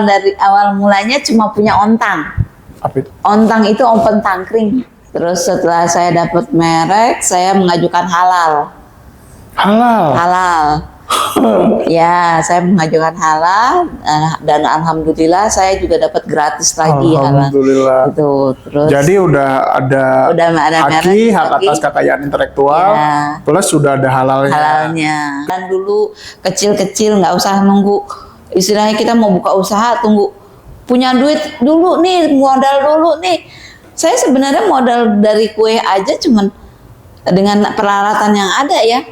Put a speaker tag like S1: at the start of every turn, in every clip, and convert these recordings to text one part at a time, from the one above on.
S1: Dari awal mulanya cuma punya ontang.
S2: Apa itu?
S1: Ontang itu open tangkring. Terus setelah saya dapat merek, saya mengajukan halal.
S2: Halal.
S1: Halal. Ya, saya mengajukan halal dan alhamdulillah saya juga dapat gratis lagi halal.
S2: Alhamdulillah.
S1: Itu terus.
S2: Jadi udah ada hak atas kekayaan intelektual,
S1: ya,
S2: plus sudah ada halalnya.
S1: Dan dulu kecil-kecil nggak usah nunggu. Istilahnya kita mau buka usaha, tunggu punya duit dulu nih, modal dulu nih. Saya sebenarnya modal dari kue aja cuman dengan peralatan yang ada ya.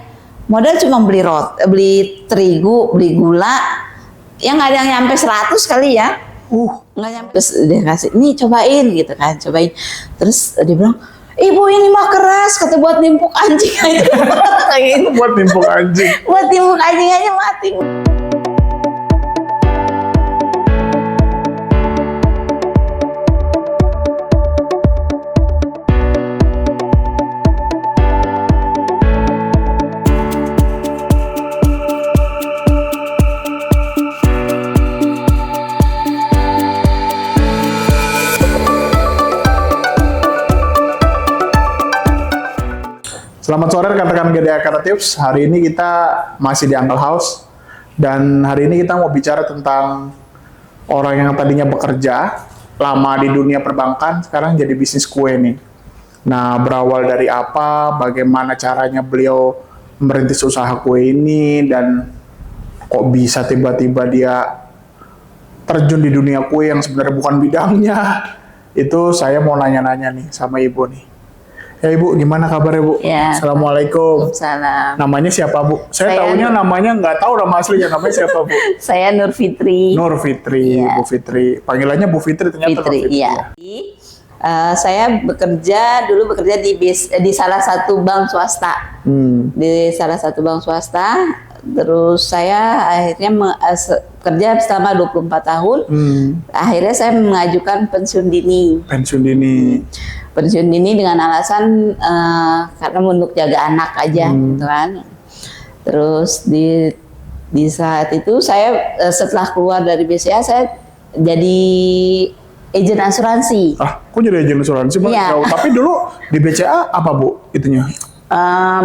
S1: Modal cuma beli terigu, beli gula, yang nggak ada yang nyampe 100 kali ya. Nggak nyampe. Terus dia kasih, nih cobain gitu kan, cobain. Terus dia bilang, ibu ini mah keras, kata buat nimpuk anjing aja.
S2: Buat nimpuk anjing.
S1: Buat nimpuk anjing aja mati.
S2: Selamat sore rekan-rekan GDA Kreatives. Hari ini kita masih di Uncle House dan hari ini kita mau bicara tentang orang yang tadinya bekerja lama di dunia perbankan sekarang jadi bisnis kue nih. Nah, berawal dari apa, bagaimana caranya beliau merintis usaha kue ini dan kok bisa tiba-tiba dia terjun di dunia kue yang sebenarnya bukan bidangnya. Itu saya mau nanya-nanya nih sama Ibu nih. Ya Ibu, gimana kabarnya Bu?
S1: Ya.
S2: Assalamualaikum.
S1: Salam.
S2: Namanya siapa Bu? Saya tahunya namanya nggak tahu nama aslinya. Namanya siapa Bu?
S1: Saya Nur Fitri.
S2: Nur Fitri, ya. Bu Fitri. Panggilannya Bu Fitri ternyata.
S1: Fitri, iya. Saya dulu bekerja di salah satu bank swasta. Di salah satu bank swasta. Terus saya akhirnya kerja selama 24 tahun. Akhirnya saya mengajukan pensiun dini.
S2: Pensiun dini.
S1: Pensiun dini dengan alasan karena untuk jaga anak aja gitu kan. Terus di saat itu saya setelah keluar dari BCA saya jadi agen asuransi.
S2: Kok jadi agen asuransi?
S1: Iya.
S2: Tapi dulu di BCA apa Bu itunya?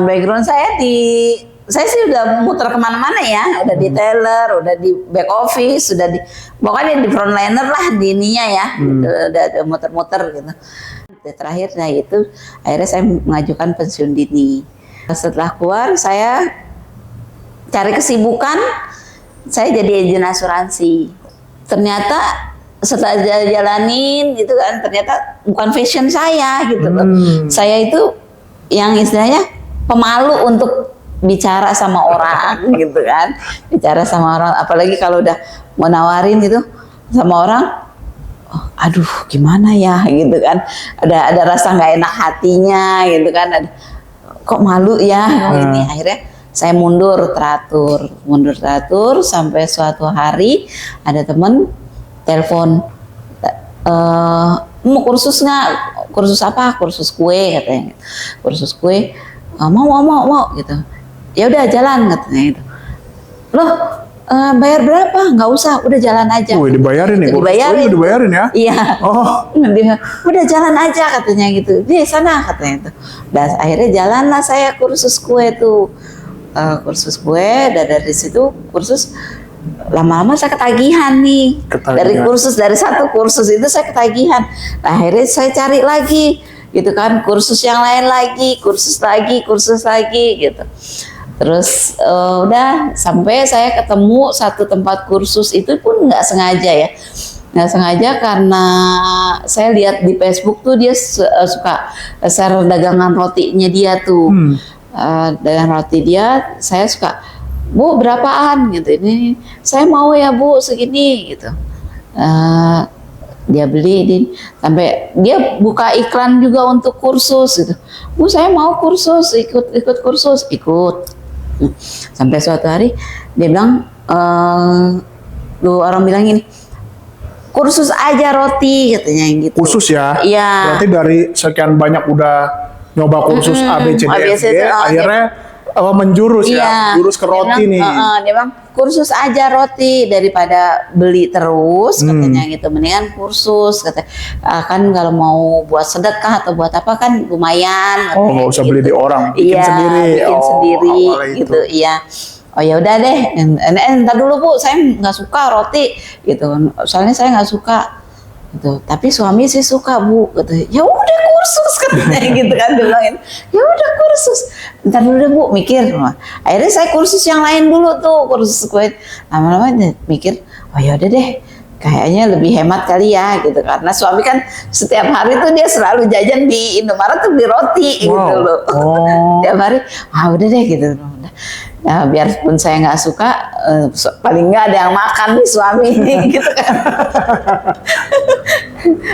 S1: Background saya sih udah muter kemana-mana ya, udah di teller, udah di back office, pokoknya di frontliner lah di ininya ya, gitu, udah muter-muter gitu. Terakhir itu akhirnya saya mengajukan pensiun dini. Setelah keluar saya cari kesibukan, saya jadi agen asuransi. Ternyata setelah jalanin gitu kan, ternyata bukan fashion saya gitu loh. Saya itu yang istilahnya pemalu untuk bicara sama orang gitu kan, bicara sama orang, apalagi kalau udah mau nawarin gitu sama orang, aduh gimana ya gitu kan, ada rasa nggak enak hatinya gitu kan, kok malu ya ini. Akhirnya saya mundur teratur sampai suatu hari ada temen telepon, mau kursus nggak? Kursus apa? Kursus kue katanya. Kursus kue. Mau gitu. Ya udah jalan katanya gitu. Loh, bayar berapa? Nggak usah, udah jalan aja.
S2: Dibayarin nih. Dibayarin ya?
S1: Iya. Udah jalan aja katanya gitu. Di sana katanya itu. Dan akhirnya jalanlah saya kursus kue tuh. Kursus kue, dan dari situ kursus lama-lama saya ketagihan nih. Dari satu kursus itu saya ketagihan. Nah, akhirnya saya cari lagi gitu kan, kursus yang lain lagi, kursus lagi gitu. Terus udah sampai saya ketemu satu tempat kursus, itu pun nggak sengaja karena saya lihat di Facebook tuh dia suka share dagangan rotinya dia tuh. Dagangan roti dia, saya suka, Bu berapaan gitu, ini saya mau ya Bu segini gitu. Dia beli, sampai dia buka iklan juga untuk kursus gitu. Bu saya mau kursus, ikut kursus. Sampai suatu hari dia bilang, orang bilang gini, kursus aja roti katanya gitu.
S2: Kursus ya?
S1: Iya.
S2: Berarti dari sekian banyak udah nyoba kursus A, B, C, D, F, G, akhirnya menjurus ya, jurus ke roti nih.
S1: Dia bilang kursus aja roti daripada beli terus katanya gitu, mendingan kursus katanya. Kan kalau mau buat sedekah atau buat apa kan lumayan.
S2: Oh, nggak usah beli di orang, bikin
S1: Iya,
S2: sendiri.
S1: bikin sendiri
S2: awalnya itu.
S1: gitu, iya. Oh ya udah deh, ntar dulu Bu, saya nggak suka roti gitu, soalnya saya nggak suka gitu. Tapi suami sih suka Bu, gitu. Ya udah kursus katanya gitu kan, dia bilangin. Ya udah kursus, ntar dulu deh Bu, mikir. Akhirnya saya kursus yang lain dulu tuh, kursus kue. Lama-lama mikir, oh ya udah deh, kayaknya lebih hemat kali ya gitu, karena suami kan setiap hari tuh dia selalu jajan di Indomaret tuh beli roti gitu loh. Tiap hari, udah deh gitu. Ya, biarpun saya nggak suka, paling nggak ada yang makan nih suami gitu kan.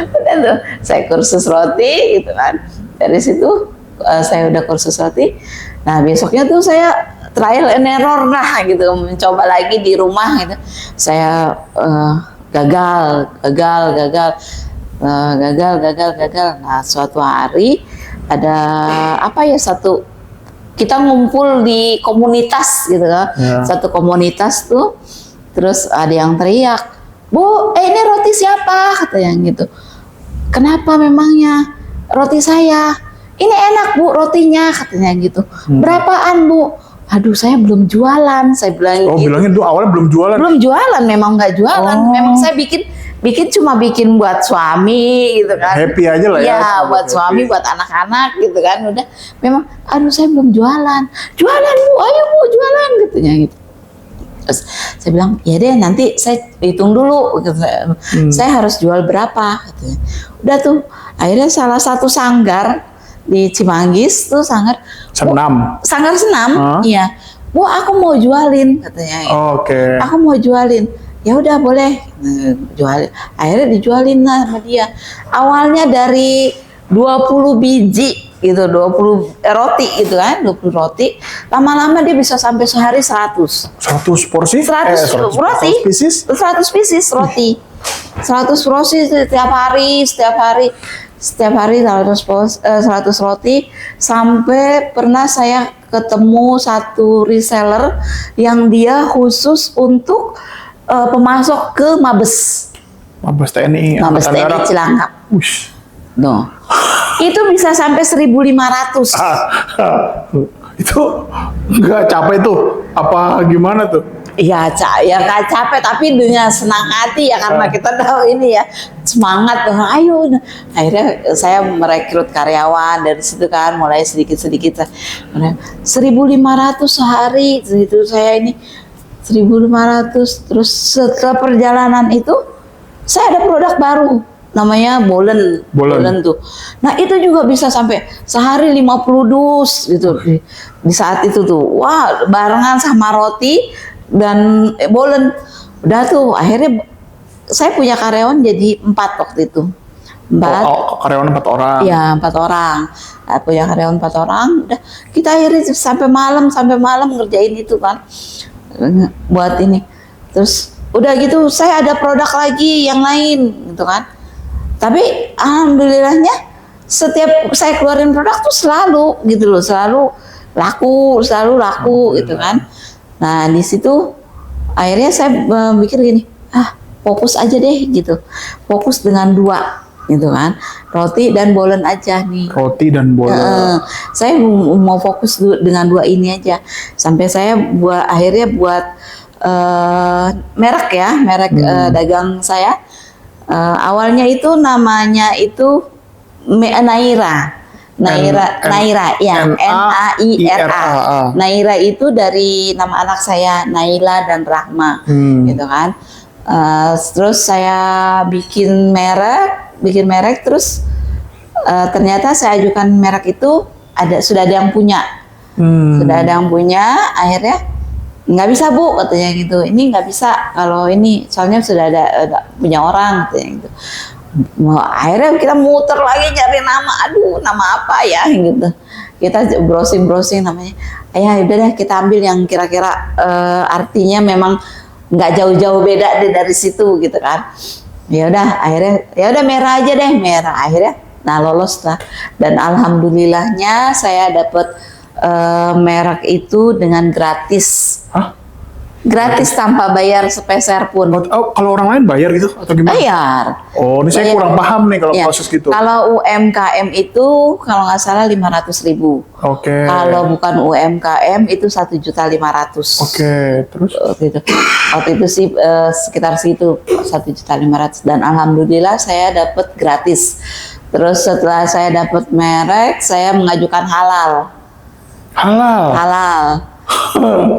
S1: Udah tuh, saya kursus roti gitu kan. Dari situ saya udah kursus roti. Nah besoknya tuh saya trial and error lah gitu, mencoba lagi di rumah gitu. Saya gagal. Nah suatu hari ada apa ya, kita ngumpul di komunitas gitu kan, satu komunitas tuh, terus ada yang teriak, Bu, ini roti siapa? Katanya gitu. Kenapa memangnya? Roti saya. Ini enak Bu rotinya, katanya gitu. Berapaan Bu? Aduh saya belum jualan, saya bilang.
S2: Oh gitu. Bilangnya dulu awalnya belum jualan? Belum
S1: jualan, memang nggak jualan. Memang saya bikin cuma bikin buat suami gitu kan.
S2: Happy aja lah ya.
S1: Iya, buat suami, buat anak-anak gitu kan. Udah, memang, aduh saya belum jualan. Jualan Bu, ayo Bu jualan gitu. Terus saya bilang, ya deh nanti saya hitung dulu. Gitu. Saya harus jual berapa? Gitu. Udah tuh, akhirnya salah satu sanggar di Cimanggis tuh sanggar senam, iya. Bu, aku mau jualin katanya.
S2: Oke.
S1: Aku mau jualin. Ya udah boleh, jualin. Akhirnya dijualin lah sama dia. Awalnya dari 20 biji gitu, 20 roti gitu kan, 20 roti. Lama-lama dia bisa sampai sehari 100
S2: porsi?
S1: 100 roti. 100 pieces roti. 100 porsi setiap hari 100 roti, sampai pernah saya ketemu satu reseller yang dia khusus untuk pemasok ke Mabes
S2: TNI
S1: Cilangkap. No. Itu bisa sampai 1.500.
S2: Itu nggak capek tuh? Apa gimana tuh?
S1: Ya nggak capek, tapi dengan senang hati ya, karena kita tahu ini ya, semangat tuh, ayo. Akhirnya saya merekrut karyawan dari situ kan, mulai sedikit-sedikit. 1.500 sehari itu saya ini. 1.500. Terus setelah perjalanan itu saya ada produk baru namanya bolen tuh. Nah itu juga bisa sampai sehari 50 dus gitu di saat itu tuh. Wah, barengan sama roti dan bolen. Udah tuh akhirnya saya punya karyawan jadi 4 waktu itu. 4.
S2: Karyawan 4 orang.
S1: Iya, 4 orang. Punya karyawan 4 orang. Udah kita akhirnya sampai malam ngerjain itu kan. Buat ini, terus udah gitu saya ada produk lagi yang lain gitu kan, tapi alhamdulillahnya setiap saya keluarin produk tuh selalu gitu loh, selalu laku gitu kan. Nah di situ akhirnya saya mikir gini, fokus aja deh gitu, fokus dengan 2 gitu kan, roti dan bolen aja nih.
S2: Roti dan bolen.
S1: Saya mau fokus dengan 2 ini aja, sampai saya akhirnya buat merek dagang saya. Awalnya itu namanya itu Naira ya, Naira. Naira itu dari nama anak saya, Naila dan Rahma gitu kan. Terus saya bikin merek terus ternyata saya ajukan merek itu sudah ada yang punya. Akhirnya nggak bisa Bu katanya gitu, ini nggak bisa kalau ini soalnya sudah ada punya orang katanya gitu. Akhirnya kita muter lagi cari nama apa ya gitu, kita browsing namanya. Ya udah deh kita ambil yang kira-kira artinya memang nggak jauh-jauh beda dari situ gitu kan. Ya udah merah aja deh, merah. Akhirnya lolos lah, dan alhamdulillahnya saya dapat merek itu dengan gratis. Gratis tanpa bayar sepeser pun.
S2: Oh, kalau orang lain bayar gitu atau gimana?
S1: Bayar.
S2: Oh, ini saya
S1: Bayar.
S2: kurang paham nih kalau
S1: Ya.
S2: proses gitu.
S1: Kalau UMKM itu kalau nggak salah 500.000.
S2: Oke.
S1: Kalau bukan UMKM itu 1.500.000.
S2: Oke, terus?
S1: Waktu itu sih sekitar situ 1.500.000 dan alhamdulillah saya dapat gratis. Terus setelah saya dapat merek, saya mengajukan halal. Halal.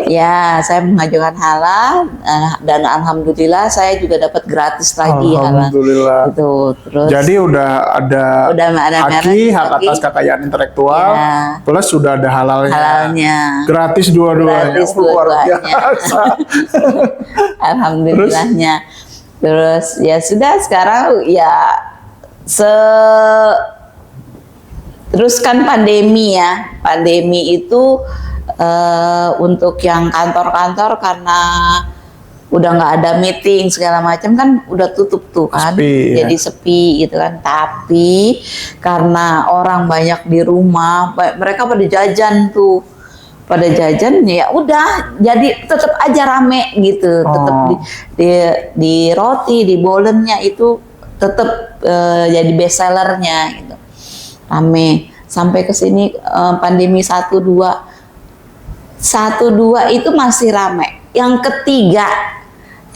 S1: Ya, saya mengajukan halal dan alhamdulillah saya juga dapat gratis lagi halal.
S2: Alhamdulillah.
S1: Itu terus.
S2: Jadi udah ada
S1: merek,
S2: hak atas kekayaan intelektual,
S1: ya,
S2: plus sudah ada halalnya. Gratis dua-duanya.
S1: Gratis
S2: Luar
S1: dua-duanya.
S2: biasa.
S1: Alhamdulillahnya. Terus ya sudah sekarang ya terus kan pandemi ya. Pandemi itu untuk yang kantor-kantor karena udah nggak ada meeting segala macam kan udah tutup tuh kan,
S2: Sepi,
S1: jadi sepi gitu kan. Tapi karena orang banyak di rumah, mereka pada jajan ya udah jadi tetap aja rame gitu, tetap di roti di bolennya itu tetap jadi best sellernya gitu, rame sampai ke sini. Pandemi 1-2 itu masih rame. Yang ketiga,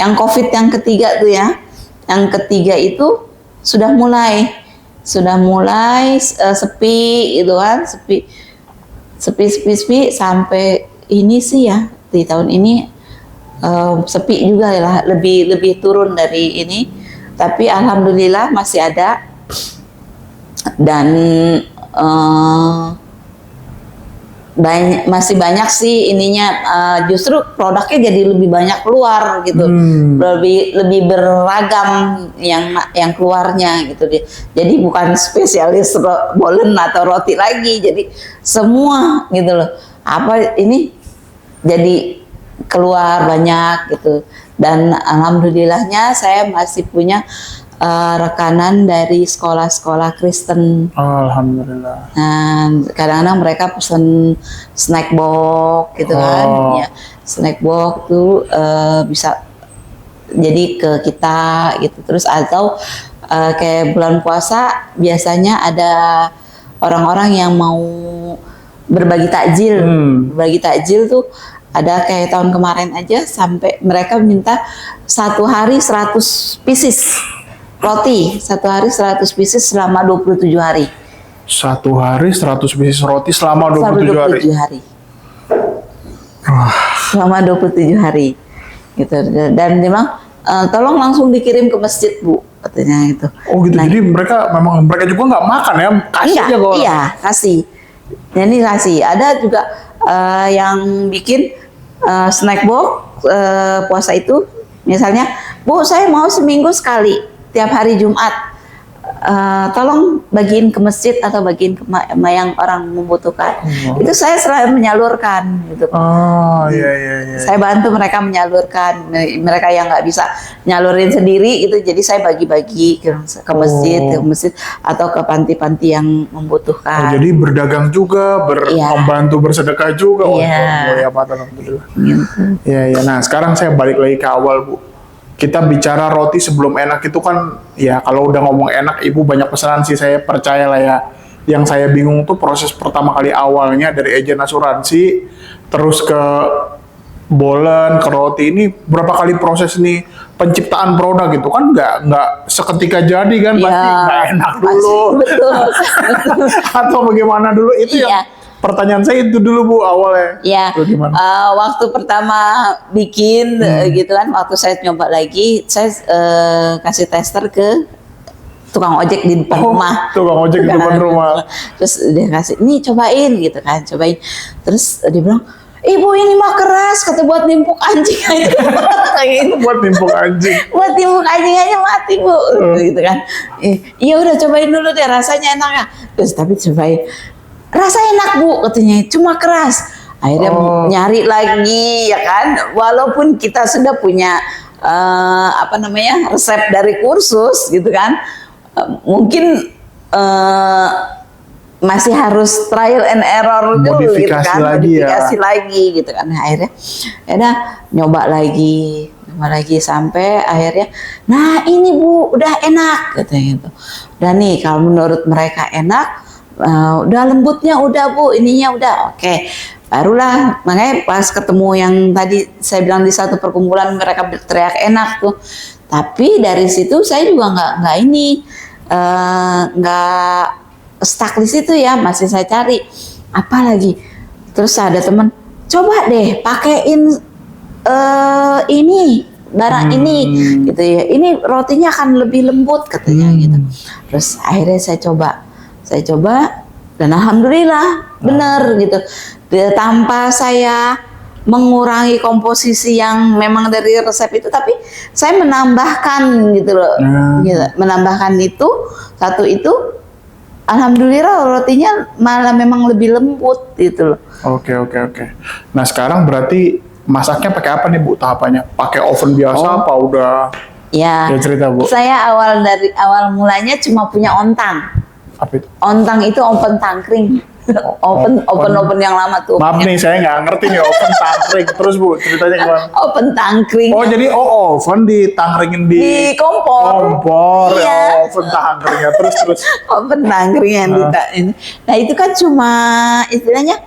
S1: yang COVID yang ketiga tuh ya, yang ketiga itu sudah mulai sepi gitu kan, sepi sampai ini sih ya di tahun ini sepi juga lah, lebih turun dari ini, tapi alhamdulillah masih ada dan masih banyak sih ininya, justru produknya jadi lebih banyak keluar gitu, lebih beragam yang keluarnya gitu deh. Jadi bukan spesialis bolen atau roti lagi, jadi semua gitu loh. Apa ini jadi keluar banyak gitu, dan alhamdulillahnya saya masih punya rekanan dari sekolah-sekolah Kristen.
S2: Alhamdulillah.
S1: Nah, kadang-kadang mereka pesen snack box gitu kan, ya snack box tuh bisa jadi ke kita gitu. Terus atau kayak bulan puasa biasanya ada orang-orang yang mau berbagi takjil. Berbagi takjil tuh ada kayak tahun kemarin aja sampai mereka minta 1 hari 100 pieces. Roti, 1 hari 100 pieces selama 27 hari.
S2: 1 hari 100 pieces roti selama 27 hari.
S1: Selama 27 hari. Gitu. Dan memang tolong langsung dikirim ke masjid, Bu, katanya gitu.
S2: Oh gitu. Nah, jadi mereka juga nggak makan ya, kasih aja kok.
S1: Iya, kasih. Jadi kasih. Ada juga yang bikin snack box puasa itu, misalnya, Bu, saya mau seminggu sekali. Tiap hari Jumat, tolong bagiin ke masjid atau bagiin ke yang orang membutuhkan. Itu saya selalu menyalurkan gitu.
S2: Iya.
S1: Saya bantu mereka menyalurkan, mereka yang nggak bisa nyalurin sendiri itu, jadi saya bagi-bagi ke masjid atau ke panti-panti yang membutuhkan.
S2: Jadi berdagang juga, membantu bersedekah juga. Alhamdulillah. Iya. Nah, sekarang saya balik lagi ke awal, Bu. Kita bicara roti sebelum enak itu kan, ya kalau udah ngomong enak, Ibu banyak pesanan sih, saya percaya lah ya. Yang saya bingung tuh proses pertama kali awalnya dari agen asuransi, terus ke bolen, ke roti, ini berapa kali proses nih penciptaan produk gitu kan, nggak seketika jadi kan, pasti nggak enak dulu.
S1: Betul.
S2: Atau bagaimana dulu, itu yang pertanyaan saya itu dulu, Bu, awalnya.
S1: Ya, waktu pertama bikin gitu kan, waktu saya nyoba lagi, saya kasih tester ke tukang ojek di depan rumah.
S2: Tukang ojek di depan rumah.
S1: Terus dia kasih, nih cobain gitu kan, cobain. Terus dia bilang, Ibu ini mah keras, kata buat nimpuk anjing aja.
S2: Buat nimpuk anjing.
S1: Buat nimpuk anjing aja mati, Bu. Gitu kan. Iya udah cobain dulu deh, rasanya enak ya. Terus tapi cobain. Rasa enak, Bu, katanya, cuma keras. Akhirnya nyari lagi ya kan, walaupun kita sudah punya resep dari kursus gitu kan, mungkin masih harus trial and error dulu gitu
S2: Modifikasi
S1: kan,
S2: lagi ya.
S1: modifikasi lagi gitu kan. Nah, akhirnya ya udah nyoba lagi sampai akhirnya, nah ini Bu udah enak katanya gitu. Udah nih kalau menurut mereka enak, udah lembutnya udah Bu, ininya udah oke. Barulah makanya pas ketemu yang tadi saya bilang di satu perkumpulan mereka berteriak enak tuh. Tapi dari situ saya juga nggak stuck di situ ya, masih saya cari apa lagi. Terus ada teman, coba deh pakein ini barang ini gitu ya, ini rotinya akan lebih lembut katanya gitu. Terus akhirnya saya coba dan alhamdulillah benar gitu. Tanpa saya mengurangi komposisi yang memang dari resep itu, tapi saya menambahkan gitu loh, gitu. Menambahkan itu satu itu, alhamdulillah rotinya malah memang lebih lembut gitu loh.
S2: Oke. Nah sekarang berarti masaknya pakai apa nih Bu tahapannya? Pakai oven biasa apa udah?
S1: Ya,
S2: cerita Bu.
S1: saya dari awal mulanya cuma punya ontang.
S2: Apa itu?
S1: Ontang itu open tangkring. Open yang lama tuh.
S2: Maaf nih, saya nggak ngerti nih oven tangkring. Terus Bu, ceritanya gimana?
S1: Open tangkring.
S2: Oh jadi oven ditangkringin di
S1: kompor.
S2: Kompor,
S1: Iya.
S2: Oven tangkringnya. Terus.
S1: Open tangkring yang ini. Nah itu kan cuma istilahnya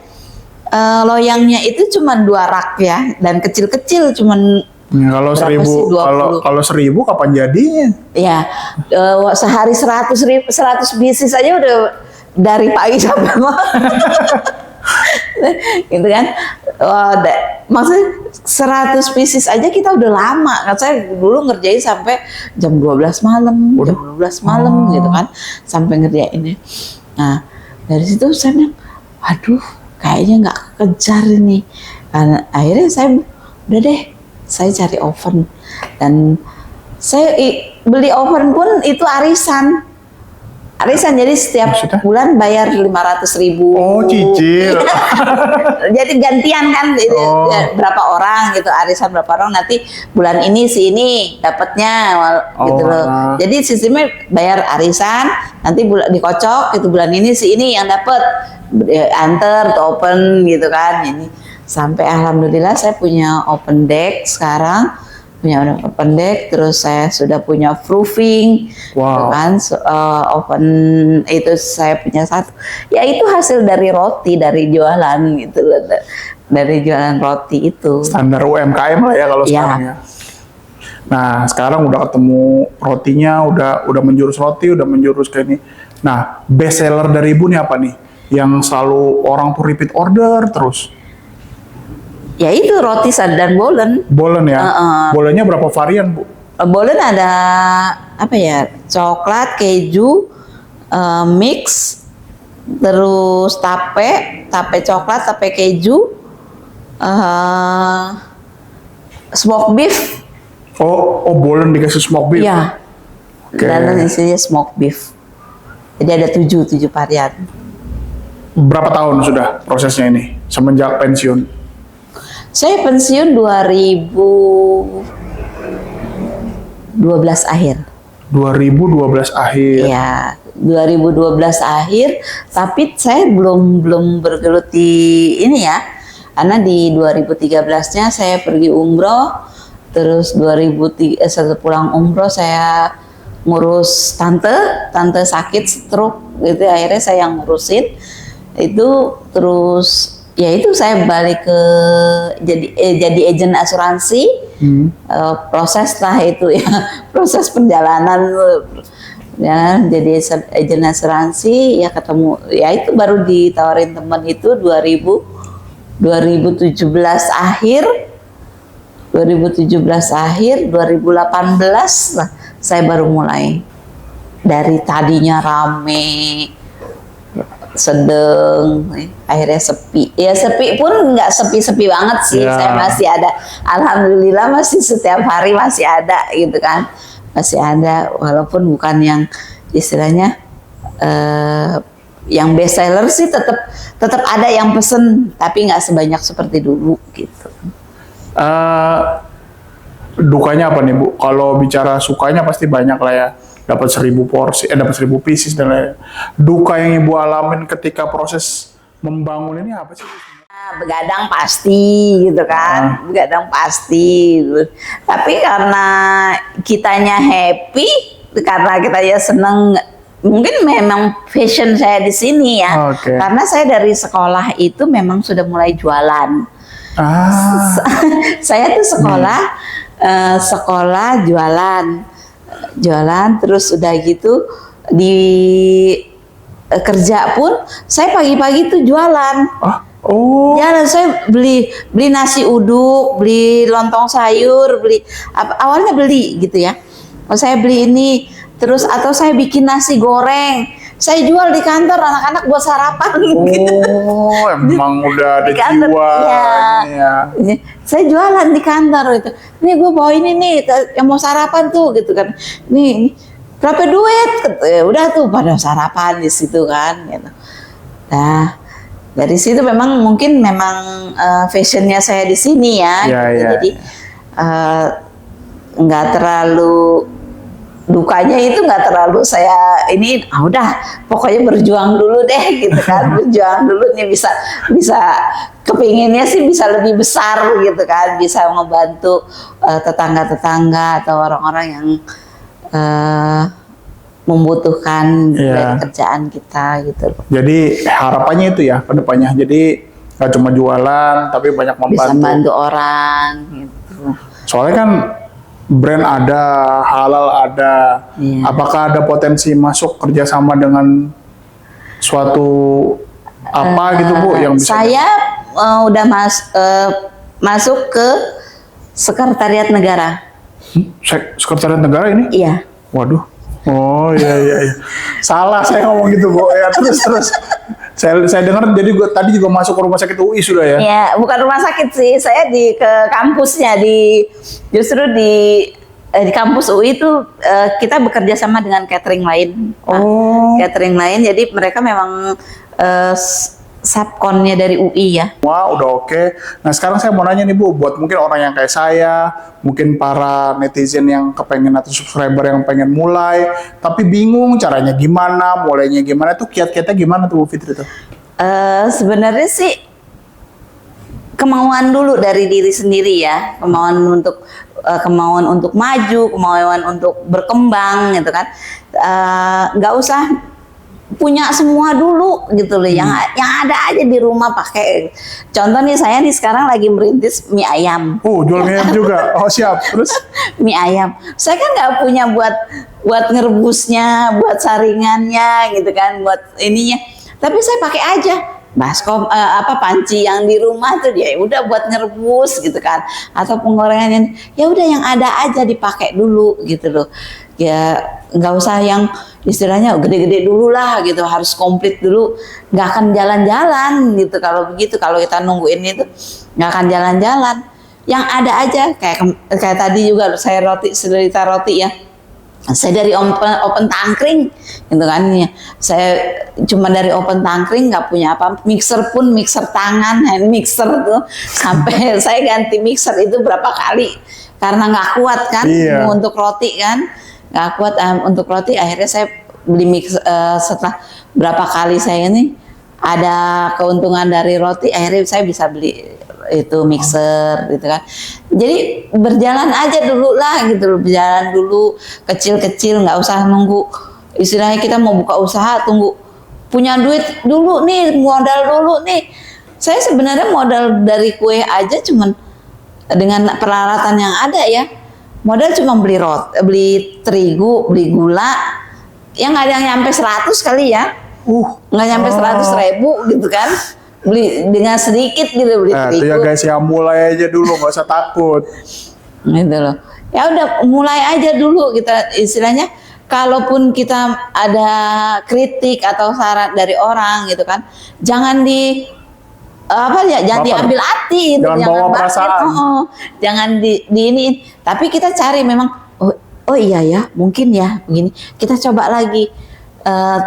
S1: loyangnya itu cuma 2 rak ya, dan kecil-kecil cuman.
S2: Kalau 1000, kalau 1000 kapan jadinya?
S1: Ya, sehari 100 bisnis aja udah dari pagi sampai malam. Gitu kan. Maksudnya 100 pieces aja kita udah lama kan. Saya dulu ngerjain sampai jam 12 malam, jam 12 malam gitu kan, sampai ngerjainnya. Nah dari situ saya bilang, aduh kayaknya nggak kekejar ini. Karena akhirnya saya udah deh, saya cari oven, dan saya beli oven pun itu arisan, jadi setiap bulan bayar 500.000.
S2: Oh cicil.
S1: Jadi gantian kan, berapa orang gitu, arisan berapa orang, nanti bulan ini si ini dapatnya gitu loh. Jadi sistemnya bayar arisan, nanti dikocok itu bulan ini si ini yang dapat, antar atau open gitu kan. Ini sampai alhamdulillah saya punya open deck sekarang, open deck, terus saya sudah punya proofing, kan, oven itu saya punya satu. Ya itu hasil dari roti, dari jualan gitu loh, dari jualan roti itu.
S2: Standar UMKM lah ya kalau sekarang ya. Nah sekarang udah ketemu rotinya, udah menjurus roti, udah menjurus ke ini. Nah best seller dari Ibu nih apa nih? Yang selalu orang tuh repeat order terus?
S1: Ya itu roti dan bolen.
S2: Bolen ya? Bolennya berapa varian Bu?
S1: Bolen ada apa ya? Coklat, keju, mix, terus tape coklat, tape keju, smoked beef.
S2: Oh bolen dikasih smoked beef?
S1: Iya. Dan isinya smoked beef. Jadi ada 7 varian.
S2: Berapa tahun sudah prosesnya ini semenjak pensiun?
S1: Saya pensiun 2012 akhir.
S2: 2012 akhir.
S1: Iya, 2012 akhir. Tapi saya belum bergelut di ini ya. Karena di 2013-nya saya pergi umroh. Terus setelah pulang umroh saya ngurus tante sakit stroke gitu, akhirnya saya yang ngurusin itu. Terus ya itu saya balik ke jadi agen asuransi. Proses lah itu ya, proses perjalanan ya, jadi agen asuransi ya, ketemu ya itu baru ditawarin teman itu 2017 akhir 2018 lah saya baru mulai. Dari tadinya rame, sedang, akhirnya sepi. Ya sepi pun nggak sepi banget sih. Saya masih ada, alhamdulillah masih setiap hari masih ada gitu kan, masih ada, walaupun bukan yang istilahnya yang best seller sih, tetap ada yang pesen, tapi nggak sebanyak seperti dulu gitu.
S2: Dukanya apa nih Bu? Kalau bicara sukanya pasti banyak lah ya. Dapat 1000 porsi, dapat 1000 pieces dan lain. Duka yang Ibu alamin ketika proses membangun ini apa sih?
S1: Begadang pasti gitu kan, begadang pasti gitu. Tapi karena kitanya happy, karena kita ya seneng, mungkin memang passion saya di sini ya.
S2: Oke.
S1: Karena saya dari sekolah itu memang sudah mulai jualan.
S2: Ah,
S1: Saya tuh sekolah jualan terus udah gitu di kerja pun saya pagi-pagi tuh jualan.
S2: oh,
S1: Jalan saya beli nasi uduk, beli lontong sayur, awalnya beli gitu ya. Oh, saya beli ini terus atau saya bikin nasi goreng. Saya jual di kantor, anak-anak buat sarapan.
S2: oh, emang udah ada
S1: Di kantor,
S2: jiwa.
S1: iya.
S2: Ya.
S1: Saya jualan di kantor gitu. Nih gue bawa ini nih yang mau sarapan tuh gitu kan. Nih berapa duit? Ya udah tuh pada sarapan di situ kan. Gitu. Nah dari situ memang fashionnya saya di sini ya.
S2: Ya,
S1: Gitu.
S2: ya,
S1: Jadi nggak terlalu dukanya itu nggak terlalu saya ini udah pokoknya berjuang dulu deh gitu kan. Berjuang dulu nih bisa kepinginnya sih bisa lebih besar gitu kan, bisa membantu tetangga-tetangga atau orang-orang yang membutuhkan dari kerjaan kita gitu.
S2: Jadi harapannya itu ya ke depannya. Jadi nggak cuma jualan tapi banyak membantu.
S1: Bisa bantu orang gitu.
S2: Soalnya kan brand ada, halal ada.
S1: Iya.
S2: Apakah ada potensi masuk kerjasama dengan suatu apa gitu Bu yang bisa?
S1: Saya udah masuk ke Sekretariat Negara.
S2: Sekretariat Negara ini?
S1: Iya.
S2: Waduh. Oh iya. Salah saya ngomong gitu Bu. Ya terus. Saya dengar jadi tadi juga masuk ke rumah sakit UI sudah ya?
S1: Iya, bukan rumah sakit sih. Saya ke kampusnya justru di kampus UI itu kita bekerja sama dengan catering lain. Catering lain. Jadi mereka memang subkonnya dari UI ya.
S2: Wah, udah oke. Nah, sekarang saya mau nanya nih Bu, buat mungkin orang yang kayak saya, mungkin para netizen yang kepengen atau subscriber yang pengen mulai, tapi bingung caranya gimana, mulainya gimana, tuh kiat-kiatnya gimana tuh Bu Fitri tuh?
S1: Sebenarnya sih kemauan dulu dari diri sendiri ya, kemauan untuk maju, kemauan untuk berkembang gitu kan. Nggak usah punya semua dulu gitu loh, yang ada aja di rumah pakai. Contoh nih saya sekarang lagi merintis mie ayam.
S2: Jual mie ayam juga. Oh siap. Terus
S1: mie ayam. Saya kan nggak punya buat ngerebusnya, buat saringannya gitu kan, buat ininya. Tapi saya pakai aja baskom panci yang di rumah tuh dia udah buat ngerebus gitu kan, atau penggorengan ya udah yang ada aja dipakai dulu gitu loh. Ya nggak usah yang istilahnya gede-gede dulu lah gitu, harus komplit dulu, nggak akan jalan-jalan gitu kalau begitu. Kalau kita nungguin itu nggak akan jalan-jalan. Yang ada aja kayak tadi juga saya cerita roti ya. Saya dari open tangkring gitu kan ya. Saya cuma dari open tangkring, nggak punya apa, mixer pun mixer tangan, hand mixer tuh sampai saya ganti mixer itu berapa kali karena nggak kuat kan untuk roti kan, nggak kuat untuk roti. Akhirnya saya beli mixer. Setelah berapa kali saya ini ada keuntungan dari roti, akhirnya saya bisa beli itu mixer gitu kan. Jadi berjalan aja dulu lah gitu loh, berjalan dulu kecil-kecil, nggak usah nunggu istilahnya kita mau buka usaha tunggu punya duit dulu nih, modal dulu nih. Saya sebenarnya modal dari kue aja cuman dengan peralatan yang ada ya, modal cuma beli terigu, beli gula yang ada yang nyampe 100 kali ya, nggak nyampe 100.000 gitu kan. Beli dengan sedikit gitu, beli terigu.
S2: Itu ya guys, ya mulai aja dulu, nggak usah takut.
S1: Gitu loh. Ya udah mulai aja dulu kita istilahnya. Kalaupun kita ada kritik atau saran dari orang gitu kan, jangan jangan diambil hati,
S2: jangan bawa perasaan.
S1: Jangan di ini. Tapi kita cari memang oh iya ya, mungkin ya begini. Kita coba lagi.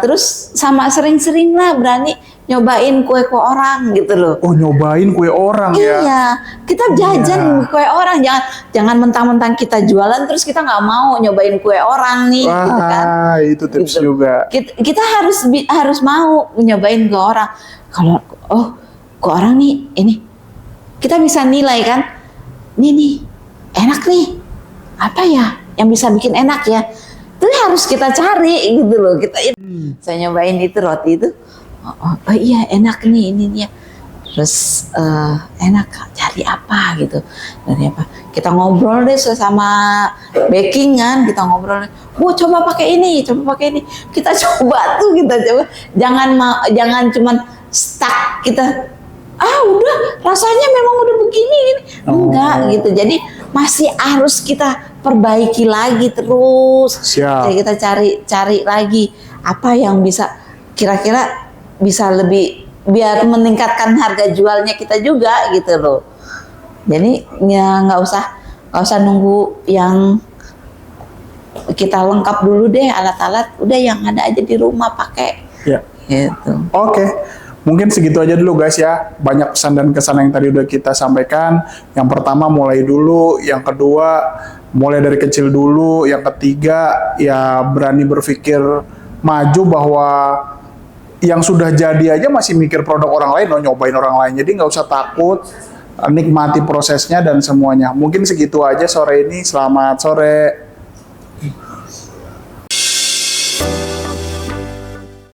S1: Terus sama sering-sering lah berani nyobain kue orang gitu loh.
S2: Oh, nyobain kue orang ya?
S1: Iya, kita jajan
S2: Iya.
S1: kue orang, jangan mentang-mentang kita jualan terus kita nggak mau nyobain kue orang nih, gitu kan?
S2: Wah, itu tips
S1: Gitu.
S2: juga.
S1: Kita harus mau nyobain ke orang. Kalau ke orang nih ini kita bisa nilai kan, nih enak nih, apa ya yang bisa bikin enak ya? Itu harus kita cari gitu loh. Saya nyobain itu roti itu, oh iya enak nih ininya. Terus enak, cari apa gitu, dari apa? Kita ngobrol deh sama baking kan, kita ngobrol. Coba pakai ini, Kita coba tuh, jangan cuman stuck kita. Udah rasanya memang udah begini, enggak gitu. Jadi masih harus kita perbaiki lagi terus.
S2: Siap.
S1: Jadi kita cari lagi apa yang bisa kira-kira bisa lebih biar meningkatkan harga jualnya kita juga gitu loh. Jadi ya nggak usah nunggu yang kita lengkap dulu deh alat-alat, udah yang ada aja di rumah pakai.
S2: Ya.
S1: Gitu.
S2: Oke. Mungkin segitu aja dulu guys ya. Banyak pesan dan kesan yang tadi udah kita sampaikan. Yang pertama mulai dulu, yang kedua mulai dari kecil dulu, yang ketiga ya berani berpikir maju bahwa yang sudah jadi aja masih mikir produk orang lain, nyobain orang lain. Jadi nggak usah takut, nikmati prosesnya dan semuanya. Mungkin segitu aja sore ini. Selamat sore.